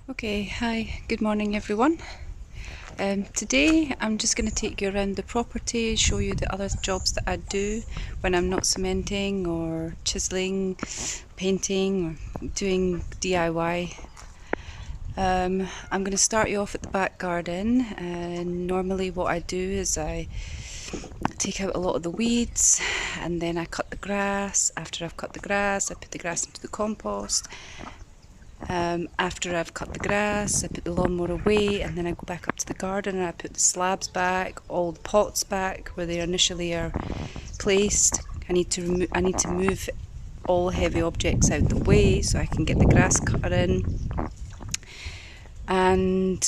Okay, hi, good morning everyone. Today I'm just going to take you around the property, show you the other jobs that I do when I'm not cementing or chiseling, painting or doing DIY. I'm going to start you off at the back garden, and normally what I do is I take out a lot of the weeds and then I cut the grass. After I've cut the grass, I put the grass into the compost. After I've cut the grass, I put the lawnmower away, and then I go back up to the garden and I put the slabs back, all the pots back where they initially are placed. I need to move all heavy objects out the way so I can get the grass cutter in. And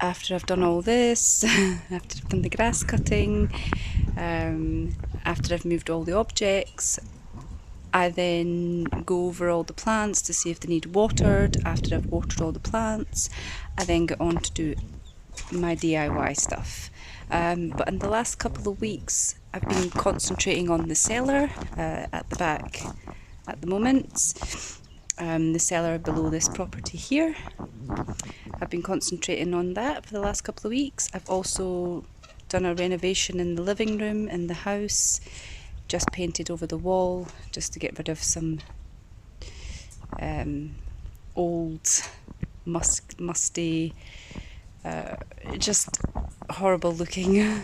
after I've done all this, after I've done the grass cutting, after I've moved all the objects, I then go over all the plants to see if they need watered. After I've watered all the plants, I then get on to do my DIY stuff. But in the last couple of weeks, I've been concentrating on the cellar at the back at the moment. The cellar below this property here. I've been concentrating on that for the last couple of weeks. I've also done a renovation in the living room in the house. Just painted over the wall just to get rid of some old musty, just horrible looking.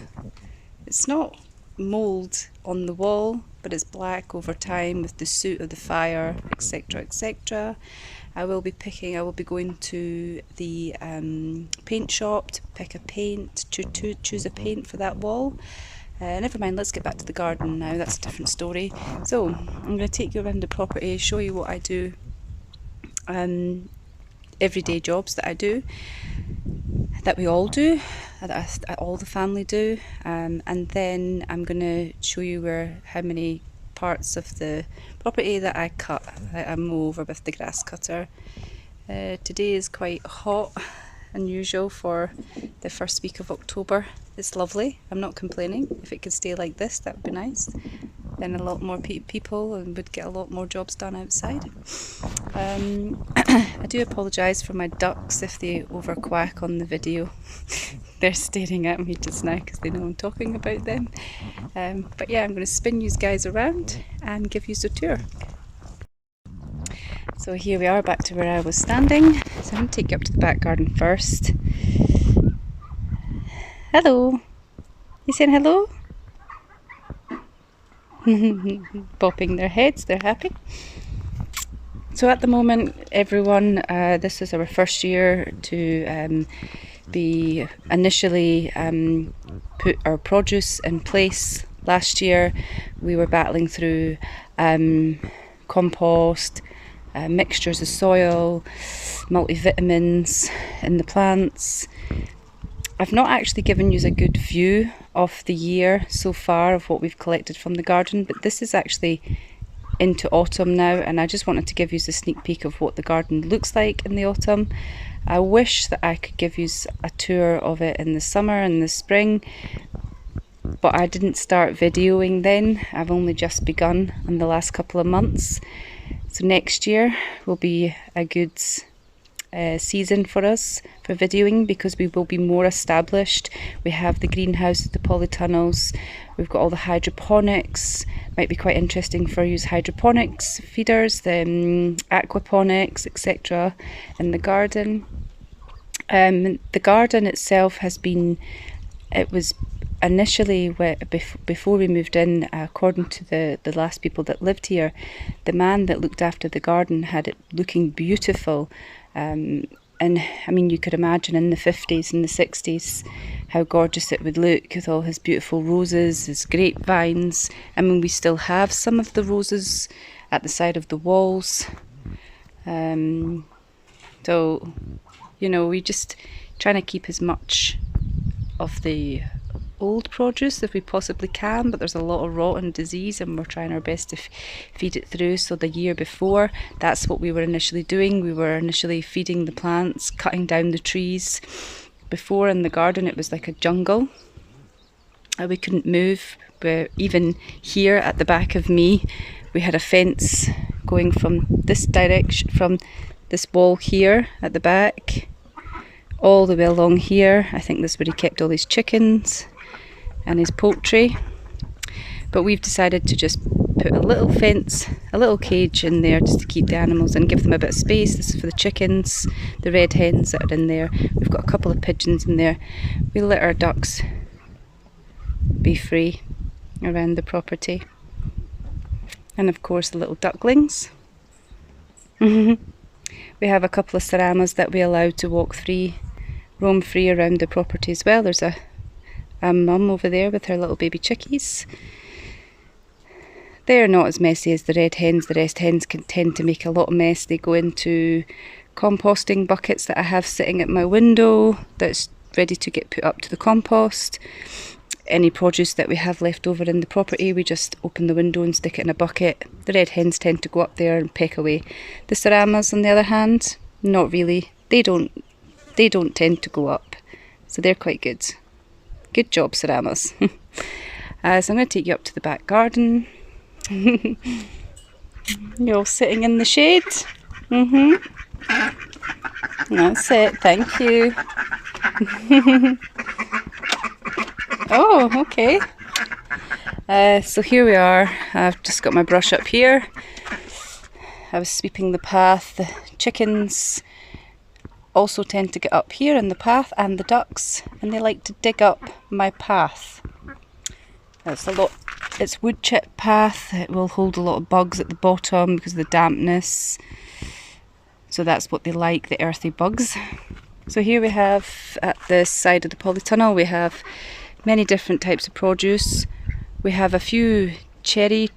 It's not mould on the wall, but it's black over time with the soot of the fire, etc, etc. I will be going to the paint shop to pick a paint, to choose a paint for that wall. Never mind, let's get back to the garden now, that's a different story. So, I'm going to take you around the property, show you what I do, everyday jobs that I do, that we all do, that all the family do, and then I'm going to show you how many parts of the property that I cut, that I mow over with the grass cutter. Today is quite hot, unusual for the first week of October. It's lovely, I'm not complaining. If it could stay like this, that would be nice. Then a lot more people and would get a lot more jobs done outside. I do apologise for my ducks if they overquack on the video. They're staring at me just now because they know I'm talking about them. But yeah, I'm going to spin you guys around and give you a tour. So here we are, back to where I was standing. So I'm going to take you up to the back garden first. Hello! You saying hello? Bopping their heads, they're happy. So at the moment, everyone, this is our first year to be initially put our produce in place. Last year we were battling through compost, mixtures of soil, multivitamins in the plants. I've not actually given you a good view of the year so far of what we've collected from the garden, but this is actually into autumn now, and I just wanted to give you a sneak peek of what the garden looks like in the autumn. I wish that I could give you a tour of it in the summer and the spring, but I didn't start videoing then. I've only just begun in the last couple of months. So next year will be a good season for us for videoing, because we will be more established. We have the greenhouse, the polytunnels, we've got all the hydroponics. Might be quite interesting for you, hydroponics feeders, the aquaponics, etc. in the garden. The garden itself it was initially, before we moved in, according to the last people that lived here, the man that looked after the garden had it looking beautiful. And I mean, you could imagine in the 50s and the 60s how gorgeous it would look with all his beautiful roses, his grapevines. I mean, we still have some of the roses at the side of the walls. So, you know, we just trying to keep as much of the old produce if we possibly can, but there's a lot of rot and disease, and we're trying our best to feed it through. So the year before, that's what we were initially doing. We were initially feeding the plants, cutting down the trees. Before in the garden it was like a jungle. We couldn't move, but even here at the back of me we had a fence going from this this wall here at the back, all the way along here. I think this is where he kept all his chickens and his poultry. But we've decided to just put a little fence, a little cage in there just to keep the animals and give them a bit of space. This is for the chickens, the red hens that are in there. We've got a couple of pigeons in there. We let our ducks be free around the property. And of course the little ducklings. We have a couple of Saramas that we allow to walk free, roam free around the property as well. There's a mum over there with her little baby chickies. They're not as messy as the red hens. The red hens can tend to make a lot of mess. They go into composting buckets that I have sitting at my window that's ready to get put up to the compost. Any produce that we have left over in the property, we just open the window and stick it in a bucket. The red hens tend to go up there and peck away. The Saramas, on the other hand, not really. They don't tend to go up, so they're quite good. Good job, Saramas. So I'm going to take you up to the back garden. You're all sitting in the shade. That's it, thank you. Oh, okay. So here we are. I've just got my brush up here. I was sweeping the path. The chickens also tend to get up here in the path, and the ducks, and they like to dig up my path. That's a lot. It's wood chip path. It will hold a lot of bugs at the bottom because of the dampness. So that's what they like, the earthy bugs. So here we have, at the side of the polytunnel, we have many different types of produce. We have a few cherry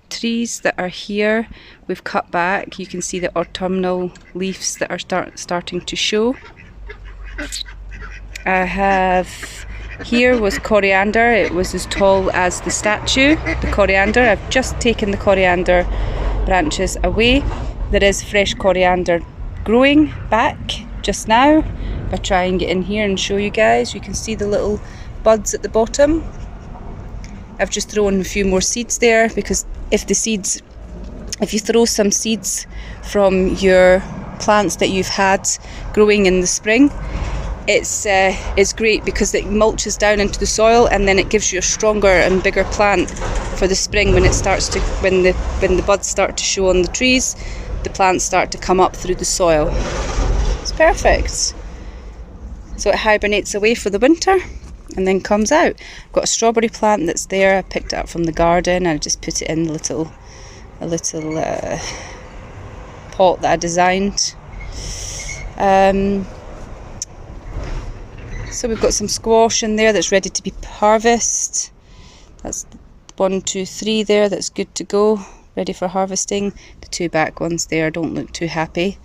trees that are here. We've cut back. You can see the autumnal leaves that are starting to show. I have... Here was coriander. It was as tall as the statue, the coriander. I've just taken the coriander branches away. There is fresh coriander growing back just now. If I try and get in here and show you guys, you can see the little buds at the bottom. I've just thrown a few more seeds there because if you throw some seeds from your plants that you've had growing in the spring, it's great because it mulches down into the soil, and then it gives you a stronger and bigger plant for the spring when the buds start to show on the trees. The plants start to come up through the soil. It's perfect. So it hibernates away for the winter and then comes out. I've got a strawberry plant that's there. I picked it up from the garden. I just put it in a little pot that I designed. So we've got some squash in there that's ready to be harvested. That's 1, 2, 3 there, that's good to go, ready for harvesting. The 2 back ones there don't look too happy.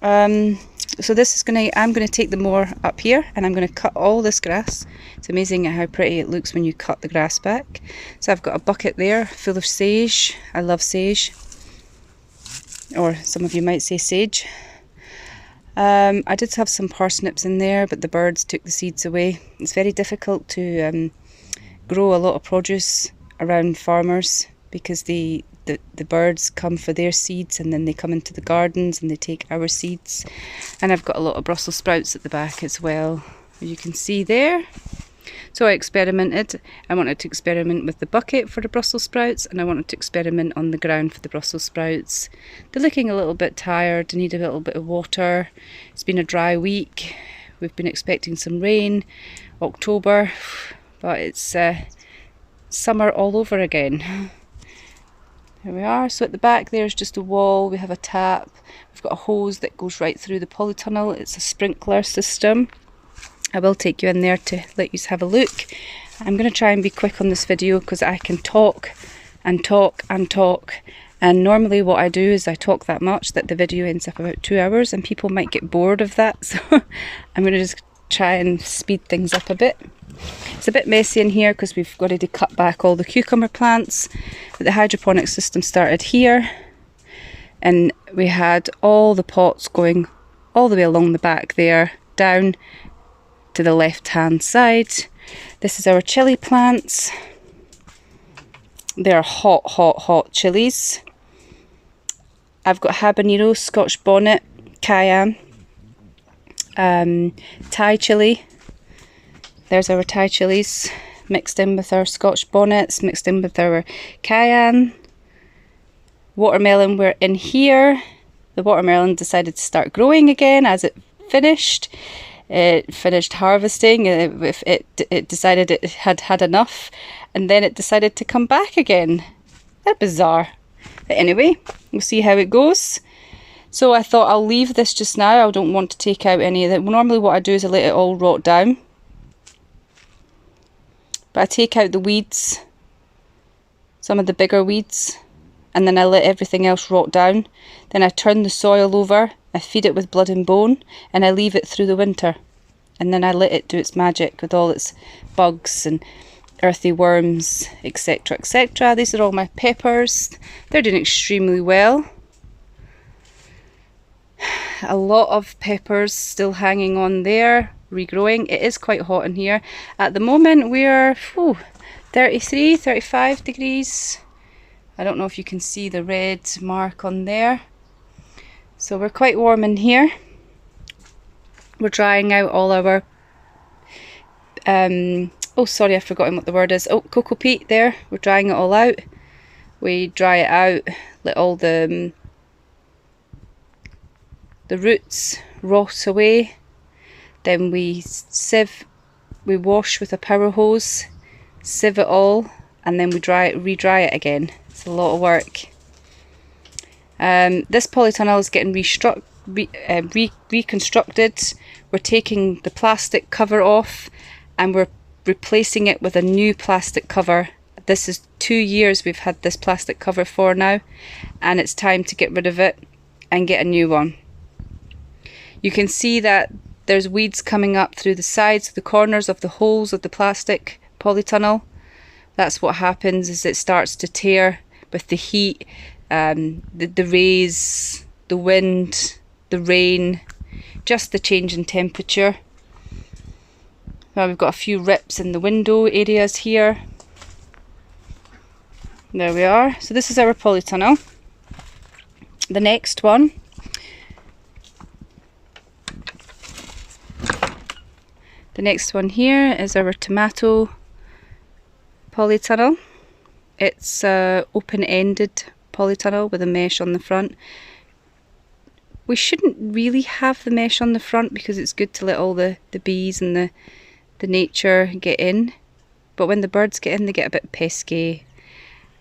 So this is I'm going to take the mower up here and I'm going to cut all this grass. It's amazing how pretty it looks when you cut the grass back. So I've got a bucket there full of sage. I love sage, or some of you might say sage. I did have some parsnips in there, but the birds took the seeds away. It's very difficult to grow a lot of produce around farmers because the birds come for their seeds and then they come into the gardens and they take our seeds. And I've got a lot of Brussels sprouts at the back as well, as you can see there. So I experimented. I wanted to experiment with the bucket for the Brussels sprouts, and I wanted to experiment on the ground for the Brussels sprouts. They're looking a little bit tired, they need a little bit of water. It's been a dry week. We've been expecting some rain, October, but it's summer all over again. Here we are. So at the back there's just a wall. We have a tap. We've got a hose that goes right through the polytunnel. It's a sprinkler system. I will take you in there to let you have a look. I'm going to try and be quick on this video because I can talk and talk and talk. And normally what I do is I talk that much that the video ends up about 2 hours and people might get bored of that. So I'm going to just try and speed things up a bit. It's a bit messy in here because we've got to cut back all the cucumber plants. But the hydroponic system started here. And we had all the pots going all the way along the back there, down to the left hand side. This is our chilli plants. They're hot chilies. I've got habanero, Scotch bonnet, cayenne, Thai chilli. There's our Thai chilies mixed in with our Scotch bonnets, mixed in with our cayenne. Watermelon were in here. The watermelon decided to start growing again as it finished. It finished harvesting. It decided it had had enough, and then it decided to come back again. They're bizarre. But anyway, we'll see how it goes. So I thought I'll leave this just now. I don't want to take out any of it. Normally what I do is I let it all rot down. But I take out the weeds, some of the bigger weeds, and then I let everything else rot down. Then I turn the soil over, I feed it with blood and bone, and I leave it through the winter. And then I let it do its magic with all its bugs and earthy worms, etc, etc. These are all my peppers. They're doing extremely well. A lot of peppers still hanging on there, regrowing. It is quite hot in here. At the moment we're 33, 35 degrees. I don't know if you can see the red mark on there. So we're quite warm in here. We're drying out all our oh sorry, I've forgotten what the word is. Oh, cocoa peat there. We're drying it all out. We dry it out, let all the roots rot away. Then we sieve, we wash with a power hose, sieve it all, and then we re-dry it again. It's a lot of work. This polytunnel is getting reconstructed. We're taking the plastic cover off and we're replacing it with a new plastic cover. This is 2 years we've had this plastic cover for now, and it's time to get rid of it and get a new one. You can see that there's weeds coming up through the sides, the corners of the holes of the plastic polytunnel. That's what happens, is it starts to tear with the heat, the rays, the wind, the rain, just the change in temperature. Now we've got a few rips in the window areas here. There we are. So this is our polytunnel. The next one here is our tomato polytunnel. It's a open-ended polytunnel with a mesh on the front. We shouldn't really have the mesh on the front because it's good to let all the bees and the nature get in. But when the birds get in, they get a bit pesky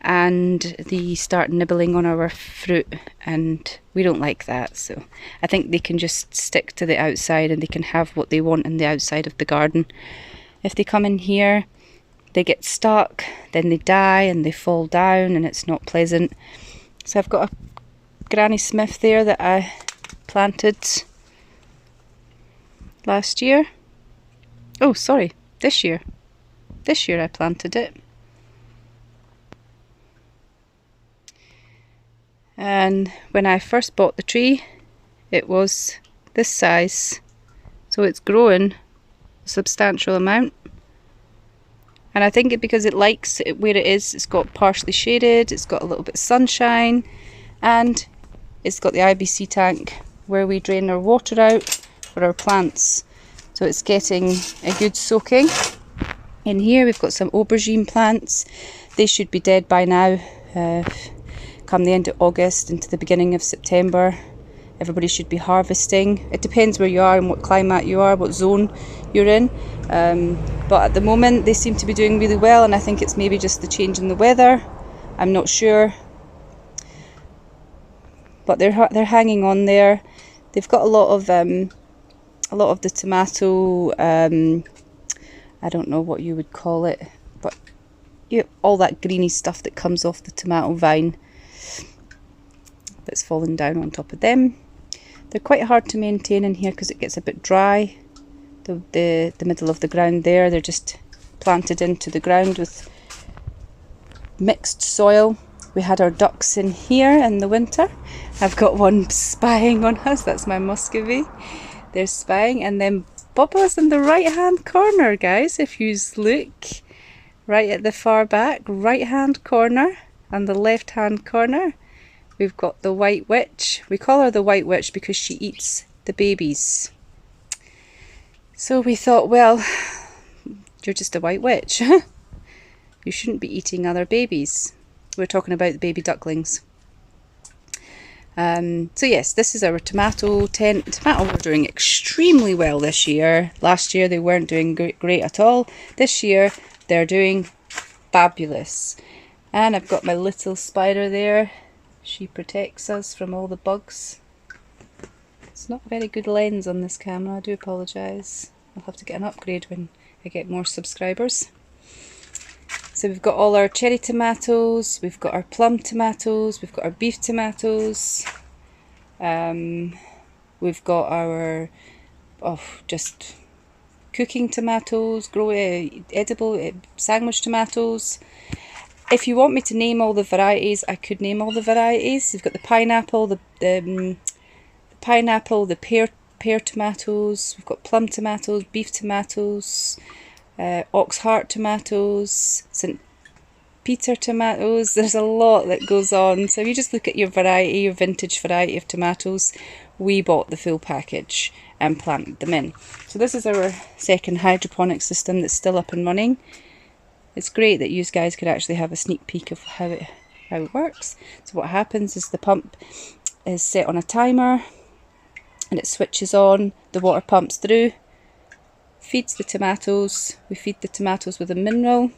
and they start nibbling on our fruit, and we don't like that. So I think they can just stick to the outside and they can have what they want in the outside of the garden. If they come in here, they get stuck, then they die and they fall down and it's not pleasant. So I've got a Granny Smith there that I planted last year. Oh sorry, this year. This year I planted it. And when I first bought the tree, it was this size. So it's grown a substantial amount. And I think it because it likes it where it is. It's got partially shaded, it's got a little bit of sunshine, and it's got the IBC tank where we drain our water out for our plants. So it's getting a good soaking. In here we've got some aubergine plants. They should be dead by now. Come the end of August into the beginning of September, everybody should be harvesting. It depends where you are and what climate you are, what zone you're in. But at the moment they seem to be doing really well, and I think it's maybe just the change in the weather. I'm not sure. But they're hanging on there. They've got a lot of the tomato, I don't know what you would call it, but all that greeny stuff that comes off the tomato vine that's fallen down on top of them. They're quite hard to maintain in here because it gets a bit dry. The middle of the ground there, they're just planted into the ground with mixed soil. We had our ducks in here in the winter. I've got one spying on us, that's my Muscovy. They're spying, and then Bubba's in the right hand corner, guys. If you look right at the far back, right hand corner and the left hand corner, we've got the white witch. We call her the white witch because she eats the babies. So we thought, well, you're just a white witch. You shouldn't be eating other babies. We're talking about the baby ducklings. So yes, this is our tomato tent. Tomato were doing extremely well this year. Last year they weren't doing great at all. This year they're doing fabulous. And I've got my little spider there. She protects us from all the bugs. It's not a very good lens on this camera, I do apologise. I'll have to get an upgrade when I get more subscribers. So we've got all our cherry tomatoes, we've got our plum tomatoes, we've got our beef tomatoes, we've got our just cooking tomatoes, edible sandwich tomatoes. If you want me to name all the varieties, I could name all the varieties. We've got the pineapple, the pineapple, the pear tomatoes, we've got plum tomatoes, beef tomatoes, ox heart tomatoes, St. Peter tomatoes. There's a lot that goes on. So if you just look at your variety, your vintage variety of tomatoes, we bought the full package and planted them in. So this is our second hydroponic system that's still up and running. It's great that you guys could actually have a sneak peek of how it works. So what happens is the pump is set on a timer and it switches on, the water pumps through, feeds the tomatoes. We feed the tomatoes with a mineral,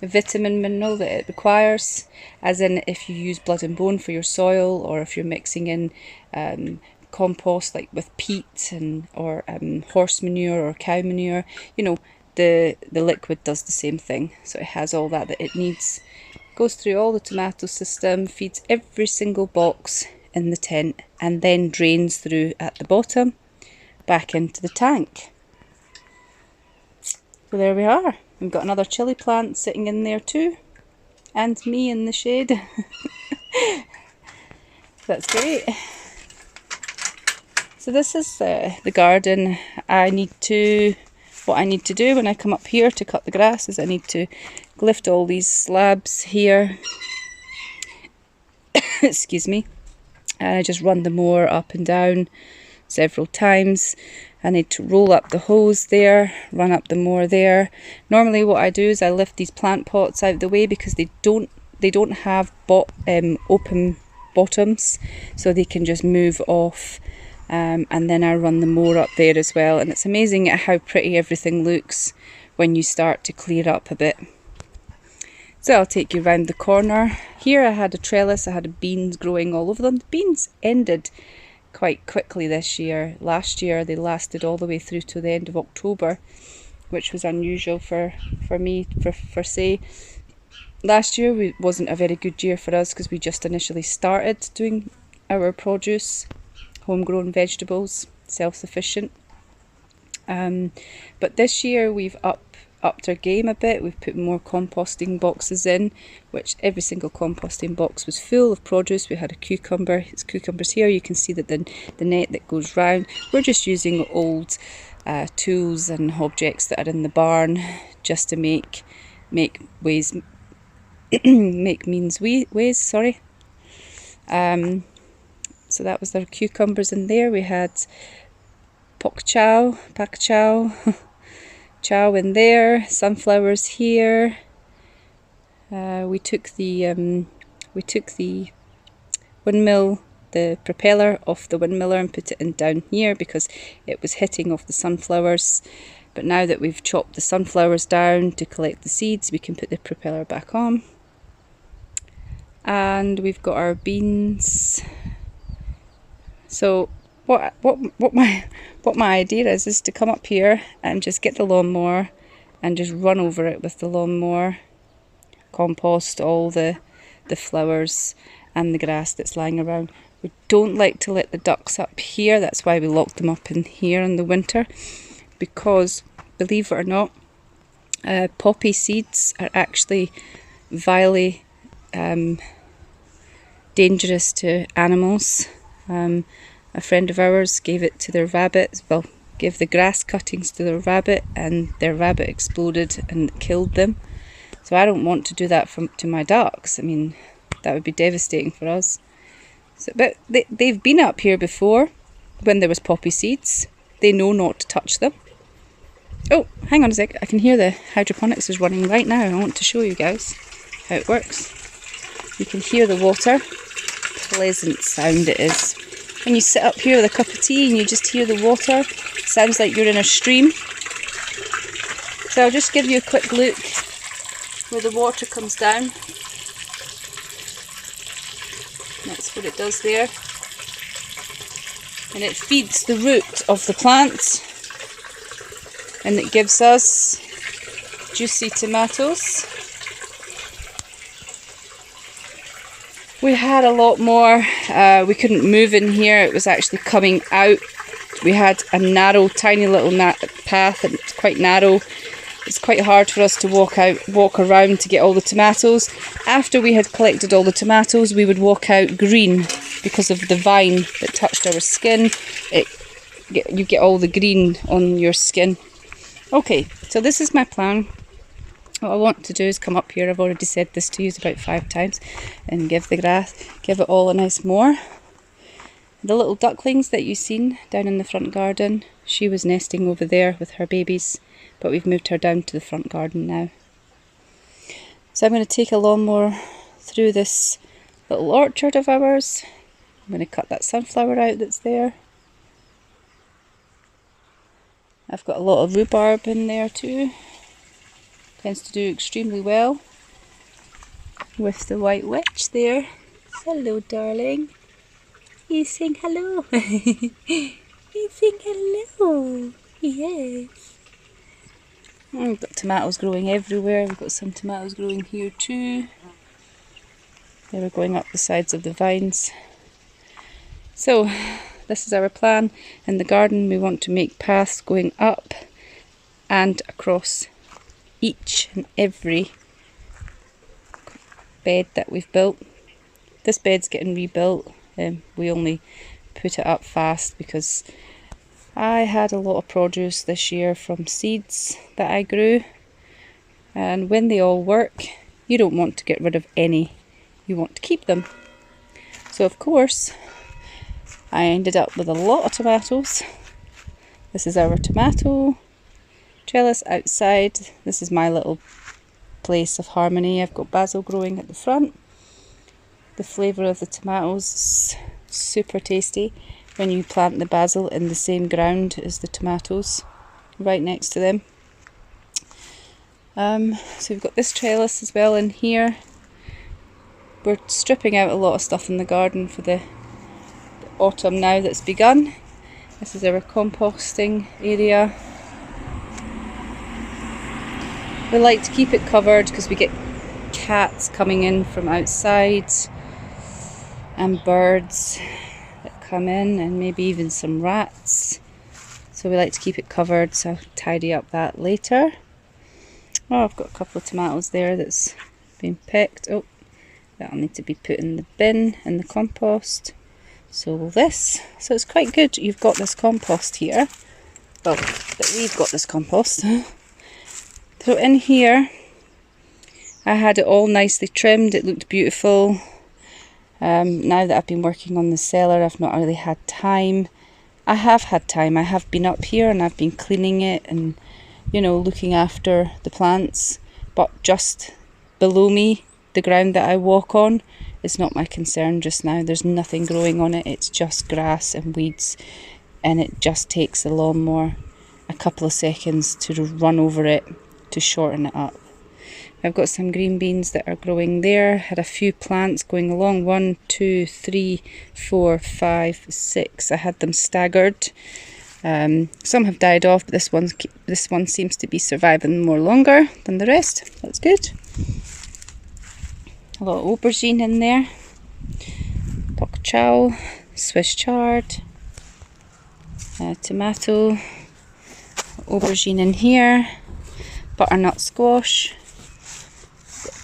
a vitamin mineral that it requires, as in if you use blood and bone for your soil, or if you're mixing in compost like with peat or horse manure or cow manure, you know, the liquid does the same thing. So it has all that it needs, goes through all the tomato system, feeds every single box in the tent, and then drains through at the bottom back into the tank. So there we are. We've got another chilli plant sitting in there too, and me in the shade. That's great. So this is the garden. What I need to do when I come up here to cut the grass is I need to lift all these slabs here. Excuse me. And I just run the mower up and down several times. I need to roll up the hose there, run up the mower there. Normally what I do is I lift these plant pots out of the way because they don't have open bottoms, so they can just move off. And then I run the mower up there as well, and it's amazing at how pretty everything looks when you start to clear up a bit. So I'll take you around the corner. Here I had a trellis, I had beans growing all over them. The beans ended quite quickly this year. Last year they lasted all the way through to the end of October, which was unusual for me, say. Last year wasn't a very good year for us because we just initially started doing our produce, homegrown vegetables, self-sufficient. But this year we've upped our game a bit. We've put more composting boxes in, which every single composting box was full of produce. We had a cucumber. It's cucumbers here. You can see that the net that goes round. We're just using old tools and objects that are in the barn just to make ways. Sorry. So that was their cucumbers in there. We had pak chow, chow in there, sunflowers here. We took the windmill, the propeller off the windmiller and put it in down here because it was hitting off the sunflowers. But now that we've chopped the sunflowers down to collect the seeds, we can put the propeller back on. And we've got our beans. So what my idea is to come up here and just get the lawnmower and just run over it with the lawnmower, compost all the flowers and the grass that's lying around. We don't like to let the ducks up here. That's why we lock them up in here in the winter, because believe it or not, poppy seeds are actually vilely dangerous to animals. A friend of ours gave it to their rabbit, well, gave the grass cuttings to their rabbit, and their rabbit exploded and killed them. So I don't want to do that to my ducks. I mean, that would be devastating for us. So, but they've been up here before when there was poppy seeds. They know not to touch them. Oh, hang on a sec. I can hear the hydroponics is running right now. I want to show you guys how it works. You can hear the water. Pleasant sound it is. When you sit up here with a cup of tea and you just hear the water, sounds like you're in a stream. So I'll just give you a quick look where the water comes down. That's what it does there. And it feeds the root of the plant. And it gives us juicy tomatoes. We had a lot more. We couldn't move in here. It was actually coming out. We had a narrow, tiny little path, and it's quite narrow. It's quite hard for us to walk around to get all the tomatoes. After we had collected all the tomatoes, we would walk out green because of the vine that touched our skin. You get all the green on your skin. Okay, so this is my plan. What I want to do is come up here, I've already said this to you about 5 times, and give it all a nice moor. The little ducklings that you've seen down in the front garden, she was nesting over there with her babies, but we've moved her down to the front garden now. So I'm going to take a lawnmower through this little orchard of ours. I'm going to cut that sunflower out that's there. I've got a lot of rhubarb in there too. Tends to do extremely well with the white witch there. Hello, darling. You sing hello. You sing hello. Yes. We've got tomatoes growing everywhere. We've got some tomatoes growing here too. They were going up the sides of the vines. So this is our plan. In the garden we want to make paths going up and across each and every bed that we've built. This bed's getting rebuilt. We only put it up fast because I had a lot of produce this year from seeds that I grew, and when they all work you don't want to get rid of any, you want to keep them. So of course I ended up with a lot of tomatoes. This is our tomato trellis outside. This is my little place of harmony. I've got basil growing at the front. The flavour of the tomatoes is super tasty when you plant the basil in the same ground as the tomatoes, right next to them. So we've got this trellis as well in here. We're stripping out a lot of stuff in the garden for the autumn now that's begun. This is our composting area. We like to keep it covered because we get cats coming in from outside and birds that come in, and maybe even some rats. So we like to keep it covered, so I'll tidy up that later. Oh, I've got a couple of tomatoes there that's been picked. Oh, that'll need to be put in the bin in the compost. So will this. So it's quite good you've got this compost here. Well, that we've got this compost. So in here, I had it all nicely trimmed. It looked beautiful. Now that I've been working on the cellar, I've not really had time. I have had time. I have been up here and I've been cleaning it and, you know, looking after the plants. But just below me, the ground that I walk on, is not my concern just now. There's nothing growing on it. It's just grass and weeds. And it just takes a lawnmower a couple of seconds to run over it to shorten it up. I've got some green beans that are growing there. Had a few plants going along. 1, 2, 3, 4, 5, 6. I had them staggered. Some have died off, but this one seems to be surviving more longer than the rest. That's good. A lot of aubergine in there. Bok chow, Swiss chard, tomato, aubergine in here. Butternut squash.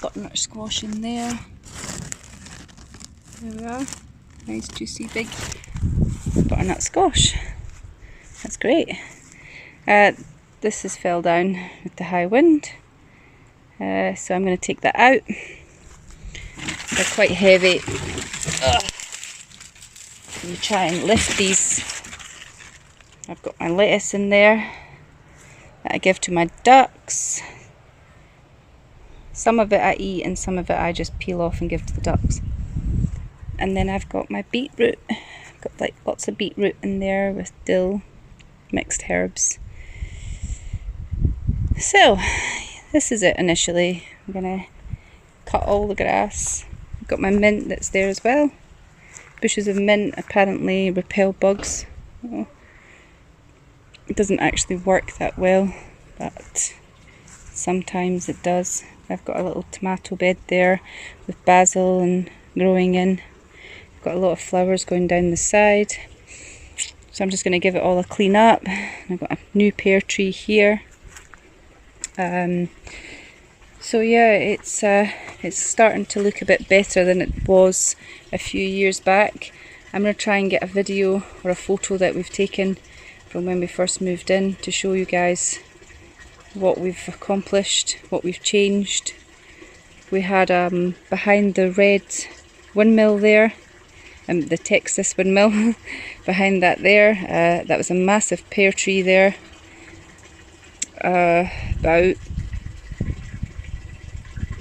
Got butternut squash in there. There we are. Nice juicy big butternut squash. That's great. This has fell down with the high wind. So I'm going to take that out. They're quite heavy. Ugh. You try and lift these. I've got my lettuce in there that I give to my ducks. Some of it I eat and some of it I just peel off and give to the ducks. And then I've got my beetroot. I've got like lots of beetroot in there with dill, mixed herbs. So this is it initially. I'm gonna cut all the grass. I've got my mint that's there as well. Bushes of mint apparently repel bugs. Oh, it doesn't actually work that well, but sometimes it does. I've got a little tomato bed there with basil and growing in. I've got a lot of flowers going down the side. So I'm just going to give it all a clean up. I've got a new pear tree here. So yeah, it's starting to look a bit better than it was a few years back. I'm going to try and get a video or a photo that we've taken from when we first moved in to show you guys what we've accomplished, what we've changed. We had behind the red windmill there, the Texas windmill, behind that there, that was a massive pear tree there, about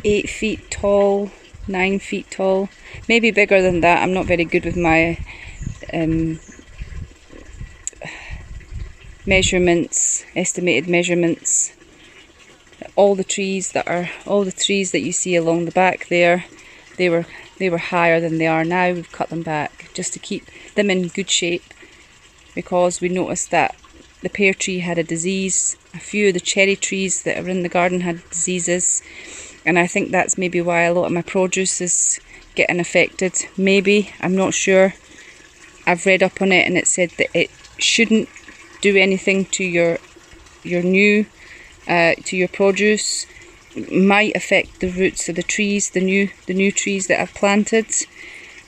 8 feet tall, 9 feet tall, maybe bigger than that. I'm not very good with my measurements, estimated measurements. All the trees that you see along the back there, they were higher than they are now. We've cut them back just to keep them in good shape, because we noticed that the pear tree had a disease. A few of the cherry trees that are in the garden had diseases, and I think that's maybe why a lot of my produce is getting affected. Maybe, I'm not sure. I've read up on it and it said that it shouldn't do anything to your produce. It might affect the roots of the trees, the new trees that I've planted,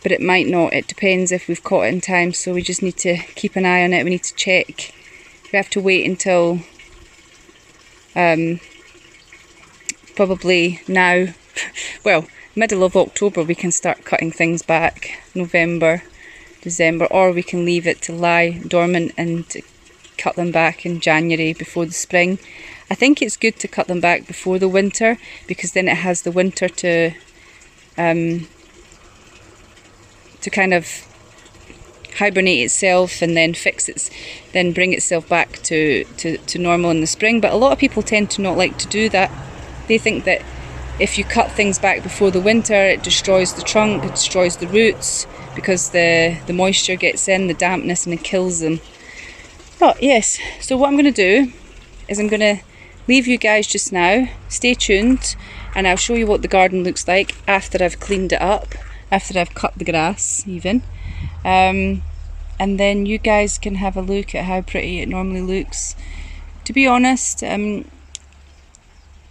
but it might not. It depends if we've caught it in time, so we just need to keep an eye on it. We need to check. We have to wait until probably now, well, middle of October we can start cutting things back, November, December, or we can leave it to lie dormant and cut them back in January before the spring. I think it's good to cut them back before the winter, because then it has the winter to kind of hibernate itself and then then bring itself back to normal in the spring. But a lot of people tend to not like to do that. They think that if you cut things back before the winter, it destroys the trunk, it destroys the roots, because the moisture gets in, the dampness, and it kills them. But yes, so what I'm going to do is I'm going to leave you guys just now. Stay tuned and I'll show you what the garden looks like after I've cleaned it up, after I've cut the grass even. And then you guys can have a look at how pretty it normally looks. To be honest, I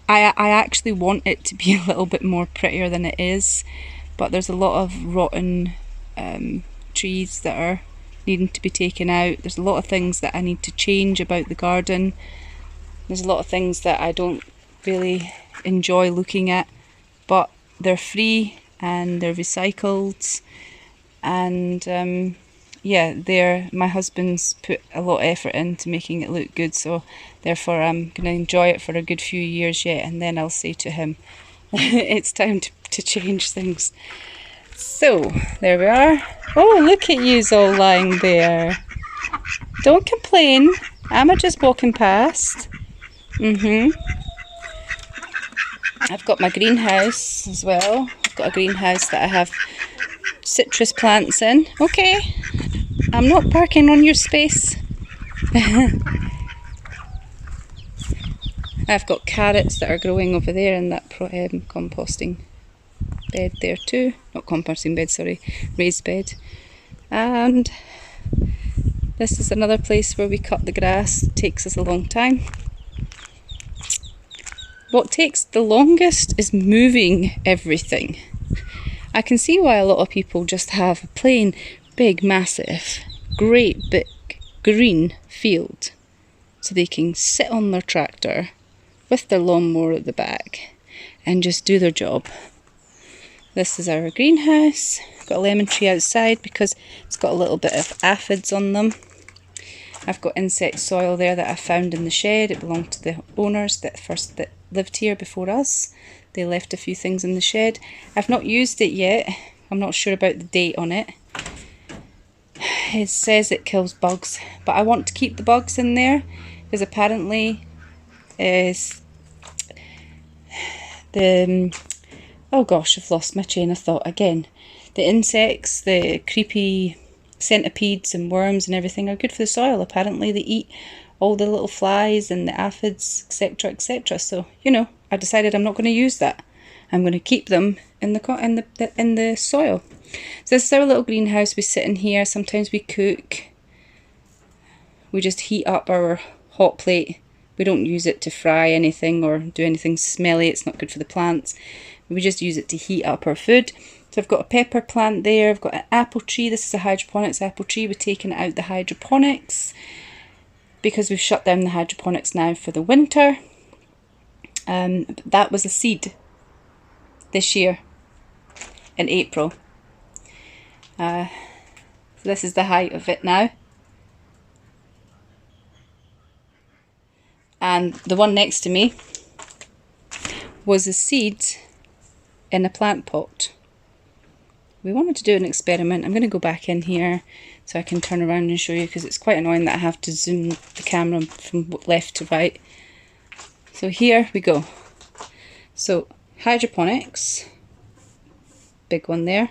actually want it to be a little bit more prettier than it is, but there's a lot of rotten trees that are needing to be taken out. There's a lot of things that I need to change about the garden. There's a lot of things that I don't really enjoy looking at, but they're free and they're recycled, and yeah, my husband's put a lot of effort into making it look good, so therefore I'm going to enjoy it for a good few years yet, and then I'll say to him it's time to change things. So there we are. Oh, look at yous all lying there. Don't complain, I'm just walking past. I've got my greenhouse as well. I've got a greenhouse that I have citrus plants in. Okay, I'm not parking on your space. I've got carrots that are growing over there in that composting bed there too. Not composting bed, sorry, raised bed. And this is another place where we cut the grass. It takes us a long time. What takes the longest is moving everything. I can see why a lot of people just have a plain, big, massive, great big green field, so they can sit on their tractor with their lawnmower at the back and just do their job. This is our greenhouse. got a lemon tree outside because it's got a little bit of aphids on them. I've got insect soil there that I found in the shed. It belonged to the owners that lived here before us. They left a few things in the shed. I've not used it yet. I'm not sure about the date on it. It says it kills bugs, but I want to keep the bugs in there because apparently oh gosh, I've lost my chain of thought again. The insects, the creepy centipedes and worms and everything are good for the soil. Apparently they eat all the little flies and the aphids, etc, etc. So, you know, I decided I'm not going to use that. I'm going to keep them in the soil. So this is our little greenhouse. We sit in here. Sometimes we cook. We just heat up our hot plate. We don't use it to fry anything or do anything smelly. It's not good for the plants. We just use it to heat up our food. So I've got a pepper plant there. I've got an apple tree. This is a hydroponics apple tree. We've taken out the hydroponics because we've shut down the hydroponics now for the winter. That was a seed this year in April. So this is the height of it now. And the one next to me was a seed in a plant pot. We wanted to do an experiment. I'm going to go back in here so I can turn around and show you because it's quite annoying that I have to zoom the camera from left to right. So here we go. So hydroponics, big one there.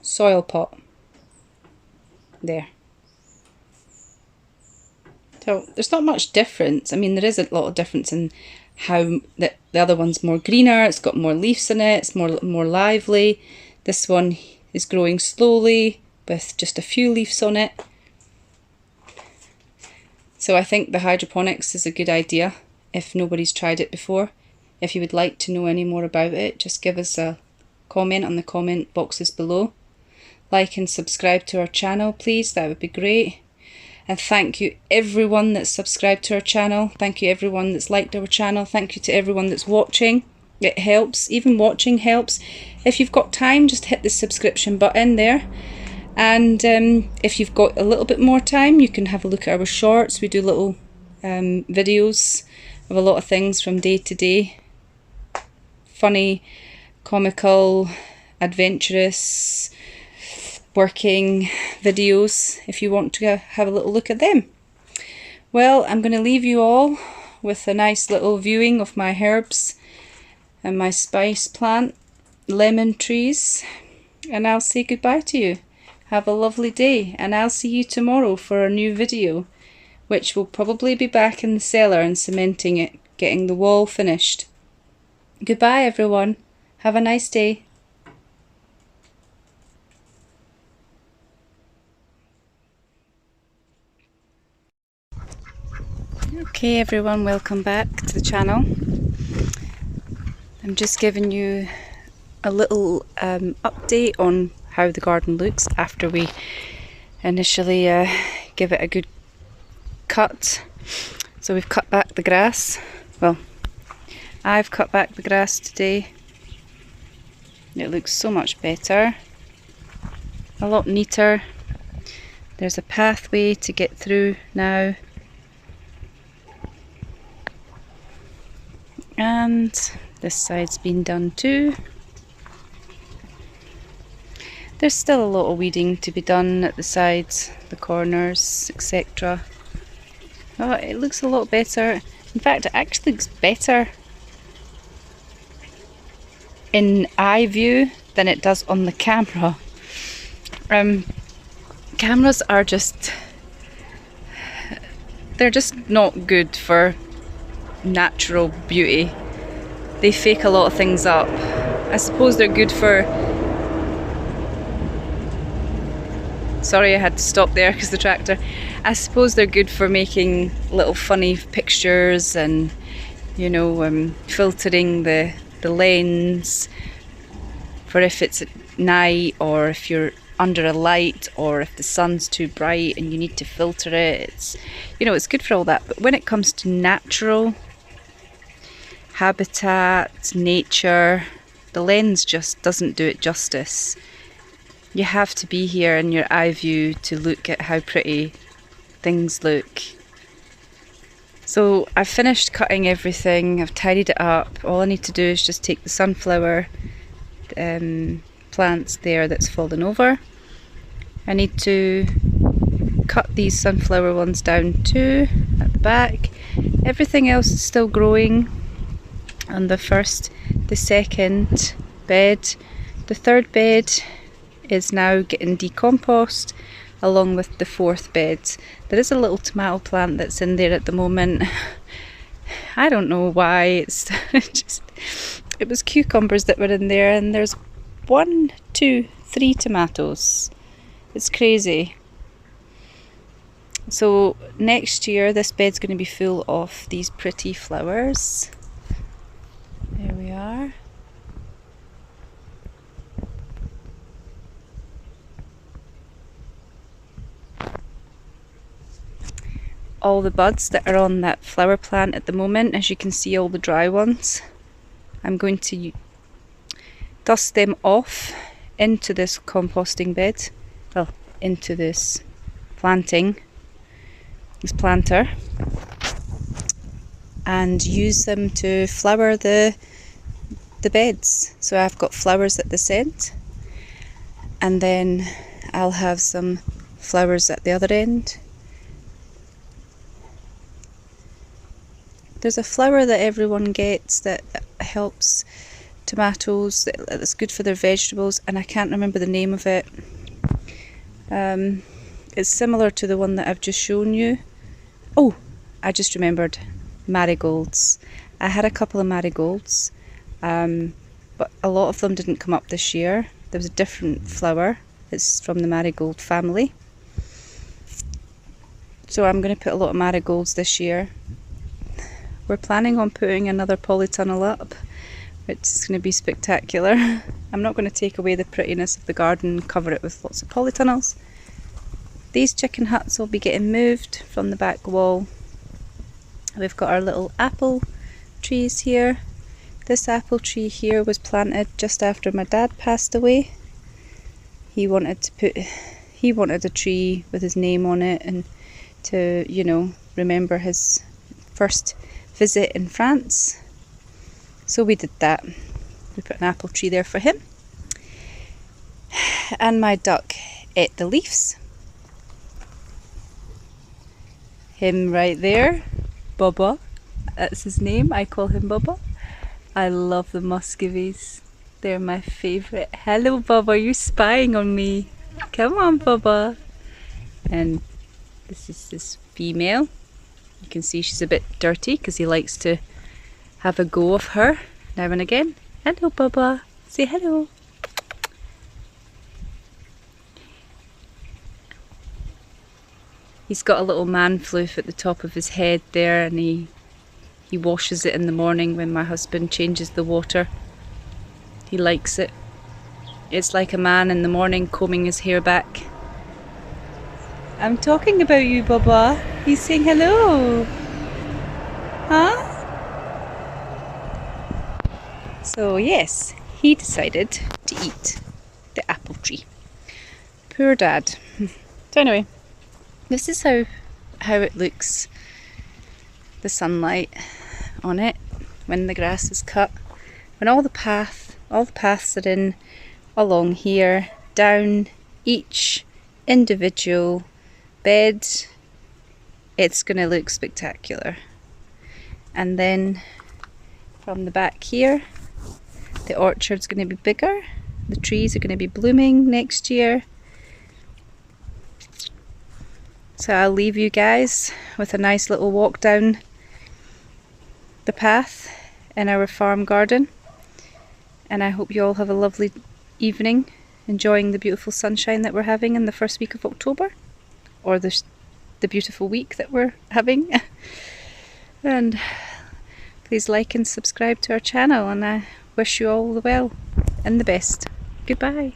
Soil pot, there. So there's not much difference. I mean, there is a lot of difference in how the other one's more greener, it's got more leaves in it, it's more lively. This one is growing slowly with just a few leaves on it. So I think the hydroponics is a good idea if nobody's tried it before. If you would like to know any more about it, just give us a comment on the comment boxes below. Like and subscribe to our channel, please. That would be great. And thank you everyone that's subscribed to our channel. Thank you everyone that's liked our channel. Thank you to everyone that's watching. It helps. Even watching helps. If you've got time, just hit the subscription button there. And if you've got a little bit more time, you can have a look at our shorts. We do little videos of a lot of things from day to day. Funny, comical, adventurous, working videos if you want to have a little look at them. Well, I'm going to leave you all with a nice little viewing of my herbs and my spice plant, lemon trees, and I'll say goodbye to you. Have a lovely day, and I'll see you tomorrow for a new video, which will probably be back in the cellar and cementing it, getting the wall finished. Goodbye everyone. Have a nice day. Okay everyone, welcome back to the channel. I'm just giving you a little update on how the garden looks after we initially give it a good cut. So we've cut back the grass. Well, I've cut back the grass today. It looks so much better, a lot neater. There's a pathway to get through now. And this side's been done too. There's still a lot of weeding to be done at the sides, the corners, etc. Oh, it looks a lot better. In fact, it actually looks better in eye view than it does on the camera. Cameras are they're just not good for natural beauty. They fake a lot of things up. I suppose they're good for... Sorry, I had to stop there because the tractor. I suppose they're good for making little funny pictures and, you know, filtering the lens for if it's at night or if you're under a light or if the sun's too bright and you need to filter it. It's, you know, it's good for all that. But when it comes to natural habitat, nature, the lens just doesn't do it justice. You have to be here in your eye view to look at how pretty things look. So I've finished cutting everything, I've tidied it up. All I need to do is just take the sunflower plants there that's fallen over. I need to cut these sunflower ones down too at the back. Everything else is still growing on the first, the second bed. The third bed is now getting decompost along with the fourth bed. There is a little tomato plant that's in there at the moment. I don't know why, it's just, it was cucumbers that were in there, and there's 1, 2, 3 tomatoes. It's crazy. So next year this bed's going to be full of these pretty flowers. There we are. All the buds that are on that flower plant at the moment, as you can see, all the dry ones, I'm going to dust them off into this composting bed, well, into this planter, and use them to flower the beds. So I've got flowers at this end, and then I'll have some flowers at the other end. There's a flower that everyone gets that helps tomatoes, that's good for their vegetables, and I can't remember the name of it. It's similar to the one that I've just shown you. Oh, I just remembered, marigolds. I had a couple of marigolds, but a lot of them didn't come up this year. There was a different flower. It's from the marigold family. So I'm going to put a lot of marigolds this year. We're planning on putting another polytunnel up, which is going to be spectacular. I'm not going to take away the prettiness of the garden and cover it with lots of polytunnels. These chicken huts will be getting moved from the back wall. We've got our little apple trees here. This apple tree here was planted just after my dad passed away. He wanted a tree with his name on it, and to, you know, remember his first visit in France. So we did that. We put an apple tree there for him. And my duck ate the leaves. Him right there, Bubba, that's his name. I call him Bubba. I love the muscovies. They're my favourite. Hello Bubba, you're spying on me. Come on Bubba. And this is this female. You can see she's a bit dirty because he likes to have a go of her now and again. Hello Bubba, say hello. He's got a little man floof at the top of his head there, and he washes it in the morning when my husband changes the water. He likes it. It's like a man in the morning combing his hair back. I'm talking about you, Bubba. He's saying hello. Huh? So yes, he decided to eat the apple tree. Poor dad. So anyway, this is how it looks. The sunlight on it when the grass is cut. When all the paths are in along here, down each individual bed, it's going to look spectacular. And then from the back here, the orchard's going to be bigger. The trees are going to be blooming next year. So I'll leave you guys with a nice little walk down the path in our farm garden. And I hope you all have a lovely evening, enjoying the beautiful sunshine that we're having in the first week of October. Or the beautiful week that we're having. And please like and subscribe to our channel, and I wish you all the well and the best. Goodbye.